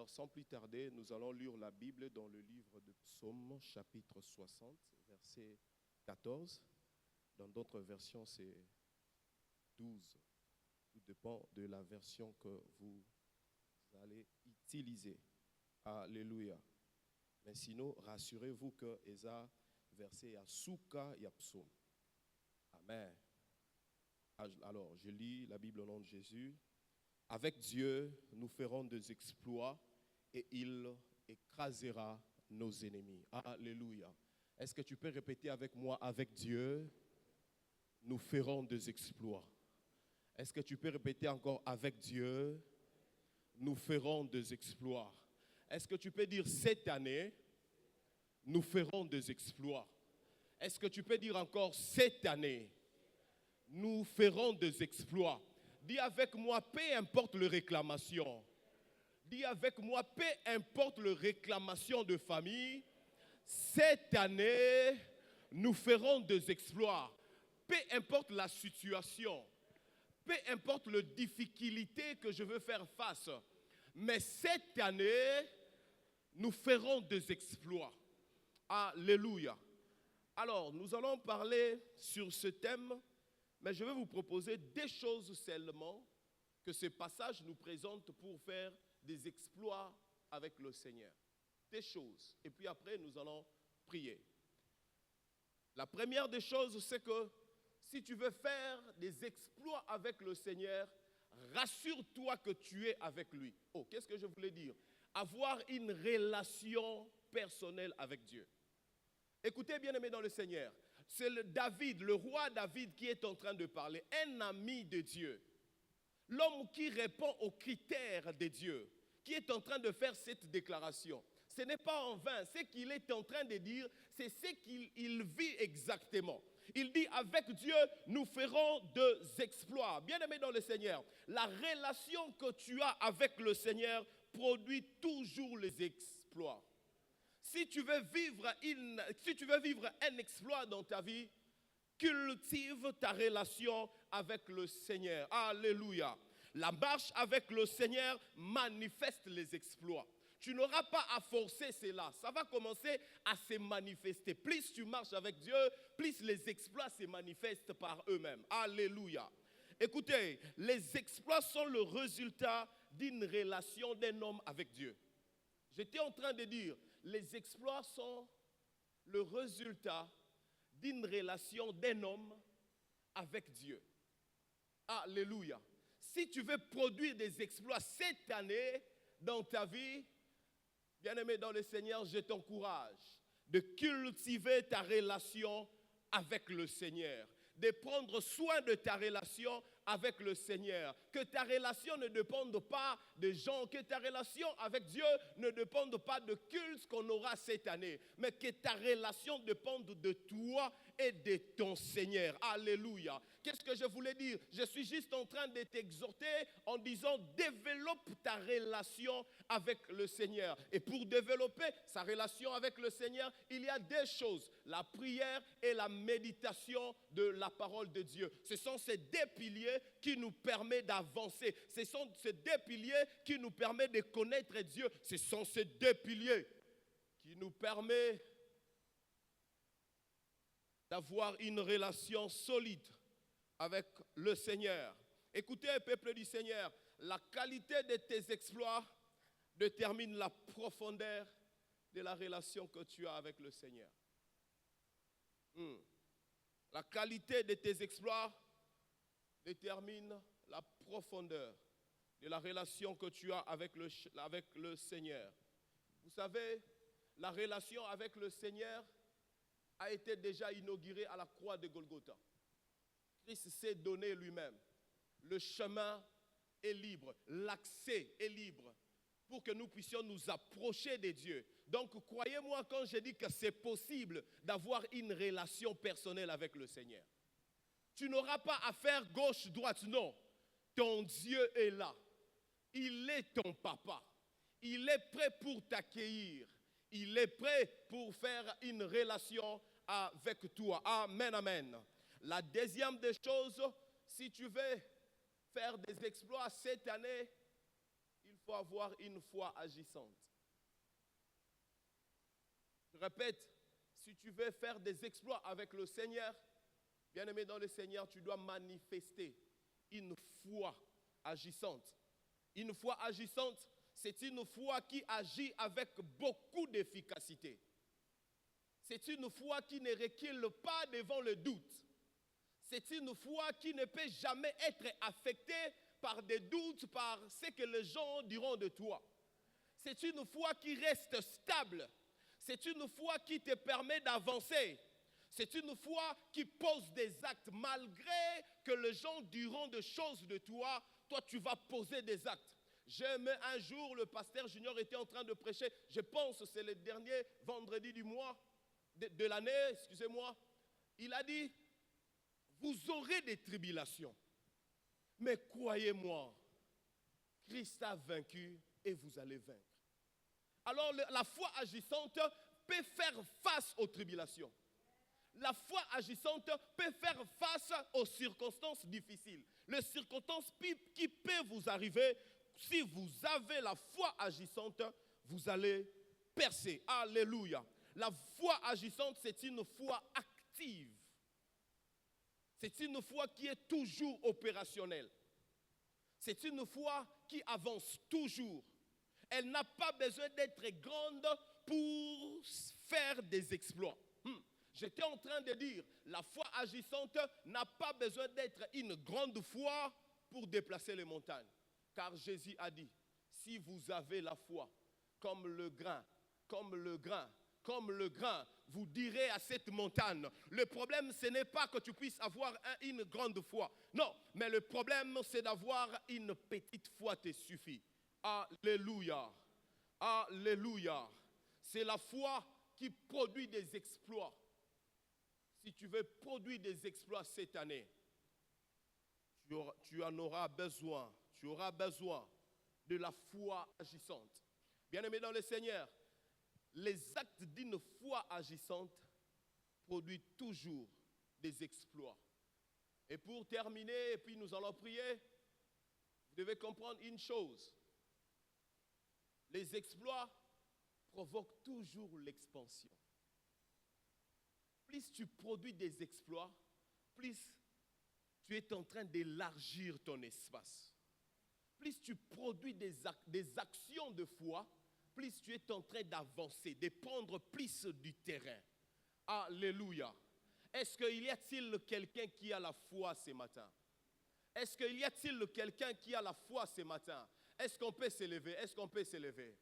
Alors, sans plus tarder, nous allons lire la Bible dans le livre de Psaume, chapitre 60, verset 14. Dans d'autres versions, c'est 12. Tout dépend de la version que vous allez utiliser. Alléluia. Mais sinon, rassurez-vous que Esa verset il y a Souka, il y a Psaume. Amen. Alors, je lis la Bible au nom de Jésus. Avec Dieu, nous ferons des exploits et il écrasera nos ennemis. Alléluia. Est-ce que tu peux répéter avec moi, avec Dieu, nous ferons des exploits? Est-ce que tu peux répéter encore, avec Dieu, nous ferons des exploits? Est-ce que tu peux dire, cette année, nous ferons des exploits? Est-ce que tu peux dire encore, cette année, nous ferons des exploits? Dis avec moi, peu importe les réclamations. Dis avec moi, peu importe les réclamations de famille, cette année, nous ferons des exploits. Peu importe la situation, peu importe les difficultés que je veux faire face, mais cette année, nous ferons des exploits. Alléluia. Alors, nous allons parler sur ce thème, mais je vais vous proposer des choses seulement que ce passage nous présente pour faire des exploits avec le Seigneur. Des choses. Et puis après, nous allons prier. La première des choses, c'est que si tu veux faire des exploits avec le Seigneur, rassure-toi que tu es avec lui. Oh, qu'est-ce que je voulais dire? Avoir une relation personnelle avec Dieu. Écoutez, bien-aimés dans le Seigneur, c'est le roi David qui est en train de parler, un ami de Dieu. L'homme qui répond aux critères de Dieu, qui est en train de faire cette déclaration. Ce n'est pas en vain, ce qu'il est en train de dire, c'est ce qu'il vit exactement. Il dit, avec Dieu, nous ferons des exploits. Bien-aimé dans le Seigneur, la relation que tu as avec le Seigneur produit toujours les exploits. Si tu veux vivre un exploit dans ta vie, cultive ta relation avec le Seigneur. Alléluia. La marche avec le Seigneur manifeste les exploits. Tu n'auras pas à forcer cela. Ça va commencer à se manifester. Plus tu marches avec Dieu, plus les exploits se manifestent par eux-mêmes. Alléluia. Écoutez, les exploits sont le résultat d'une relation d'un homme avec Dieu. J'étais en train de dire, les exploits sont le résultat d'une relation d'un homme avec Dieu. Alléluia. Si tu veux produire des exploits cette année dans ta vie, bien-aimé dans le Seigneur, je t'encourage de cultiver ta relation avec le Seigneur, de prendre soin de ta relation avec le Seigneur. Que ta relation ne dépende pas de gens, que ta relation avec Dieu ne dépende pas de culte qu'on aura cette année, mais que ta relation dépende de toi et de ton Seigneur. Alléluia. Qu'est-ce que je voulais dire? Je suis juste en train de t'exhorter en disant, développe ta relation avec le Seigneur. Et pour développer sa relation avec le Seigneur, il y a deux choses, la prière et la méditation de la parole de Dieu. Ce sont ces deux piliers qui nous permettent d'avancer. Ce sont ces deux piliers qui nous permettent de connaître Dieu. Ce sont ces deux piliers qui nous permettent d'avoir une relation solide avec le Seigneur. Écoutez, peuple du Seigneur, la qualité de tes exploits détermine la profondeur de la relation que tu as avec le Seigneur. La qualité de tes exploits détermine la profondeur de la relation que tu as avec le Seigneur. Vous savez, la relation avec le Seigneur a été déjà inaugurée à la croix de Golgotha. Christ s'est donné lui-même. Le chemin est libre, l'accès est libre pour que nous puissions nous approcher de Dieu. Donc, croyez-moi quand je dis que c'est possible d'avoir une relation personnelle avec le Seigneur. Tu n'auras pas à faire gauche-droite, non. Ton Dieu est là. Il est ton papa. Il est prêt pour t'accueillir. Il est prêt pour faire une relation avec toi. Amen, amen. La deuxième des choses, si tu veux faire des exploits cette année, il faut avoir une foi agissante. Je répète, si tu veux faire des exploits avec le Seigneur, bien-aimé dans le Seigneur, tu dois manifester une foi agissante. Une foi agissante, c'est une foi qui agit avec beaucoup d'efficacité. C'est une foi qui ne recule pas devant le doute. C'est une foi qui ne peut jamais être affectée par des doutes, par ce que les gens diront de toi. C'est une foi qui reste stable. C'est une foi qui te permet d'avancer. C'est une foi qui pose des actes. Malgré que les gens diront des choses de toi, toi tu vas poser des actes. Un jour, le pasteur Junior était en train de prêcher. Je pense que c'est le dernier vendredi du mois, de l'année, excusez-moi. Il a dit, vous aurez des tribulations. Mais croyez-moi, Christ a vaincu et vous allez vaincre. Alors la foi agissante peut faire face aux tribulations. La foi agissante peut faire face aux circonstances difficiles. Les circonstances qui peuvent vous arriver, si vous avez la foi agissante, vous allez percer. Alléluia. La foi agissante, c'est une foi active. C'est une foi qui est toujours opérationnelle. C'est une foi qui avance toujours. Elle n'a pas besoin d'être grande pour faire des exploits. J'étais en train de dire, la foi agissante n'a pas besoin d'être une grande foi pour déplacer les montagnes. Car Jésus a dit, si vous avez la foi comme le grain, vous direz à cette montagne. Le problème, ce n'est pas que tu puisses avoir une grande foi. Non, mais le problème, c'est d'avoir une petite foi te suffit. Alléluia. Alléluia. C'est la foi qui produit des exploits. Si tu veux produire des exploits cette année, tu en auras besoin. Tu auras besoin de la foi agissante. Bien-aimé dans le Seigneur, les actes d'une foi agissante produisent toujours des exploits. Et pour terminer, et puis nous allons prier, vous devez comprendre une chose. Les exploits provoquent toujours l'expansion. Plus tu produis des exploits, plus tu es en train d'élargir ton espace. Plus tu produis des actions de foi, plus tu es en train d'avancer, de prendre plus du terrain. Alléluia. Est-ce qu'il y a-t-il quelqu'un qui a la foi ce matin? Est-ce qu'il y a-t-il quelqu'un qui a la foi ce matin? Est-ce qu'on peut s'élever? Est-ce qu'on peut s'élever?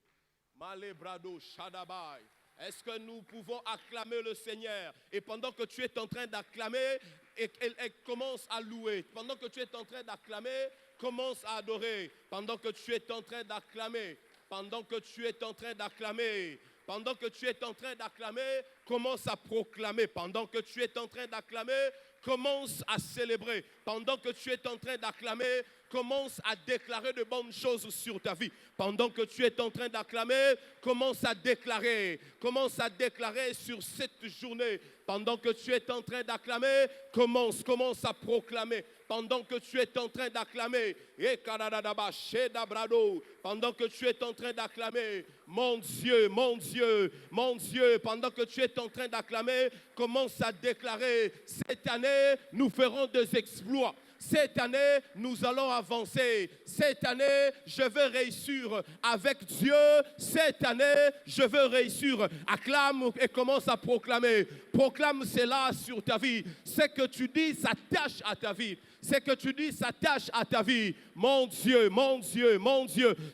Male brado shadabai. Est-ce que nous pouvons acclamer le Seigneur? Et pendant que tu es en train d'acclamer, elle commence à louer. Pendant que tu es en train d'acclamer, commence à adorer. Pendant que tu es en train d'acclamer, pendant que tu es en train d'acclamer, pendant que tu es en train d'acclamer, commence à proclamer. Pendant que tu es en train d'acclamer, commence à célébrer. Pendant que tu es en train d'acclamer, commence à déclarer de bonnes choses sur ta vie. Pendant que tu es en train d'acclamer, commence à déclarer sur cette journée. Pendant que tu es en train d'acclamer, commence à proclamer. Pendant que tu es en train d'acclamer, pendant que tu es en train d'acclamer, mon Dieu, pendant que tu es en train d'acclamer, commence à déclarer, cette année, nous ferons des exploits. Cette année, nous allons avancer. Cette année, je veux réussir avec Dieu. Cette année, je veux réussir. Acclame et commence à proclamer. Proclame cela sur ta vie. Ce que tu dis s'attache à ta vie. Ce que tu dis s'attache à ta vie. Mon Dieu.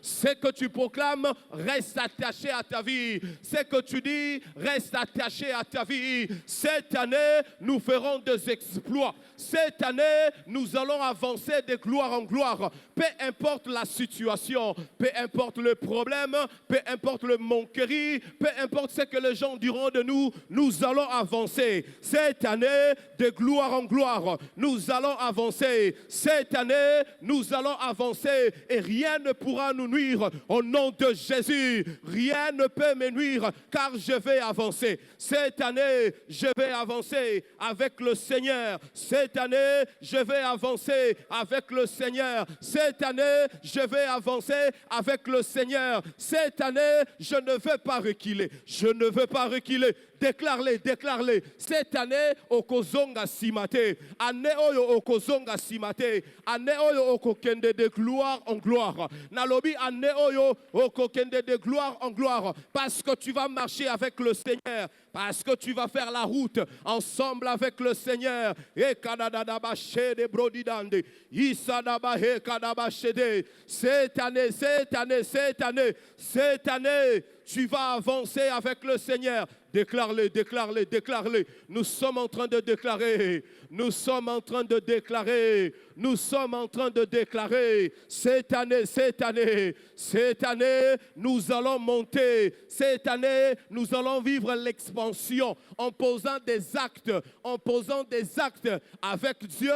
Ce que tu proclames reste attaché à ta vie. Ce que tu dis reste attaché à ta vie. Cette année, nous ferons des exploits. Cette année, nous allons avancer de gloire en gloire. Peu importe la situation, peu importe le problème, peu importe le manquerie, peu importe ce que les gens diront de nous, nous allons avancer. Cette année, de gloire en gloire, nous allons avancer. avancer. Cette année, nous allons avancer et rien ne pourra nous nuire. Au nom de Jésus, rien ne peut me nuire car je vais avancer. Cette année, je vais avancer avec le Seigneur. Cette année, je vais avancer avec le Seigneur. Cette année, je vais avancer avec le Seigneur. Cette année, je ne veux pas reculer. Je ne veux pas reculer. Déclare-les, déclare-les. Cette année, okozonga simate. Année oyo okozonga simate. Année oyo okokende de gloire en gloire. Nalobi année oyo okokende de gloire en gloire. Parce que tu vas marcher avec le Seigneur. Parce que tu vas faire la route ensemble avec le Seigneur. Et kadadaba shede brodidande. Isadaba he kadaba shede. Cette année, cette année, cette année, cette année, tu vas avancer avec le Seigneur. Déclare-les, déclare-les, déclare-les. Nous sommes en train de déclarer. Nous sommes en train de déclarer. Nous sommes en train de déclarer. Cette année, cette année, cette année, nous allons monter. Cette année, nous allons vivre l'expansion en posant des actes. En posant des actes avec Dieu.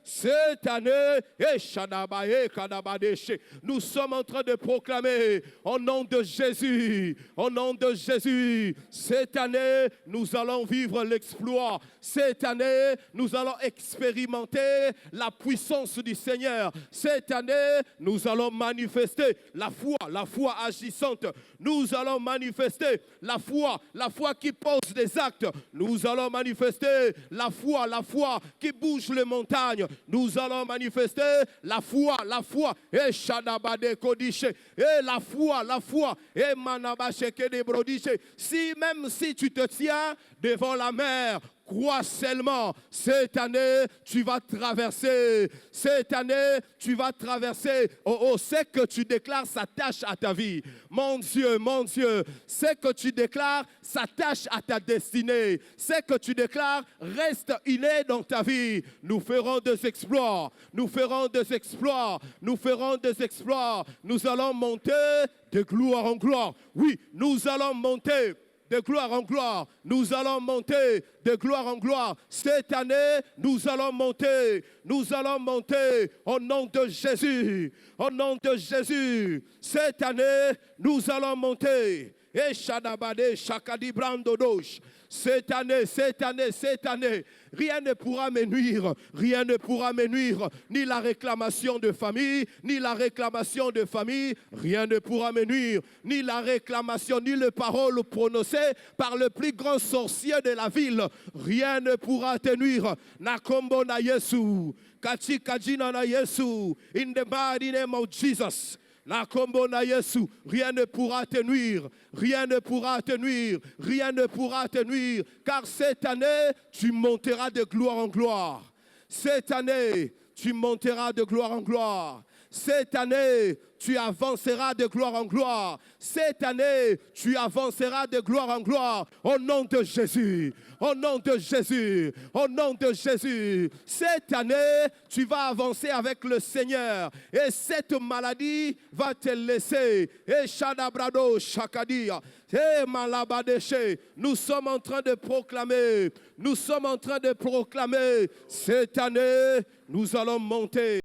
Cette année, nous sommes en train de proclamer au nom de Jésus. Au nom de Jésus. Cette année, nous allons vivre l'exploit. Cette année, nous allons expérimenter la puissance du Seigneur. Cette année, nous allons manifester la foi agissante. Nous allons manifester la foi qui pose des actes. Nous allons manifester la foi qui bouge les montagnes. Nous allons manifester la foi, et Shadabade Kodiche, et la foi, et Manabasheke de Brodiche. Même si tu te tiens devant la mer, crois seulement, cette année, tu vas traverser. Cette année, tu vas traverser. Ce que tu déclares s'attache à ta vie. Mon Dieu, ce que tu déclares s'attache à ta destinée. Ce que tu déclares reste inné dans ta vie. Nous ferons des exploits. Nous ferons des exploits. Nous ferons des exploits. Nous allons monter de gloire en gloire. Oui, nous allons monter de gloire en gloire. Nous allons monter de gloire en gloire. Cette année, nous allons monter. Nous allons monter au nom de Jésus. Au nom de Jésus. Cette année, nous allons monter. Et Shadabade Shakadi Brandodosh. Cette année, rien ne pourra me nuire. Rien ne pourra me nuire. Ni la réclamation de famille, ni la réclamation de famille. Rien ne pourra me nuire. Ni la réclamation, ni les paroles prononcées par le plus grand sorcier de la ville. Rien ne pourra te nuire. Nakombo na Yesu. Kachi kajina na Yesu. In the mighty name of Jesus. Nakombo na Yesu, rien ne pourra te nuire, rien ne pourra te nuire, rien ne pourra te nuire, car cette année, tu monteras de gloire en gloire. Cette année, tu monteras de gloire en gloire. Cette année, tu avanceras de gloire en gloire. Cette année, tu avanceras de gloire en gloire. Au nom de Jésus. Au nom de Jésus. Au nom de Jésus. Cette année, tu vas avancer avec le Seigneur. Et cette maladie va te laisser. Et Shadabrado Shakadia. Et Malabadeshe. Nous sommes en train de proclamer. Nous sommes en train de proclamer. Cette année, nous allons monter.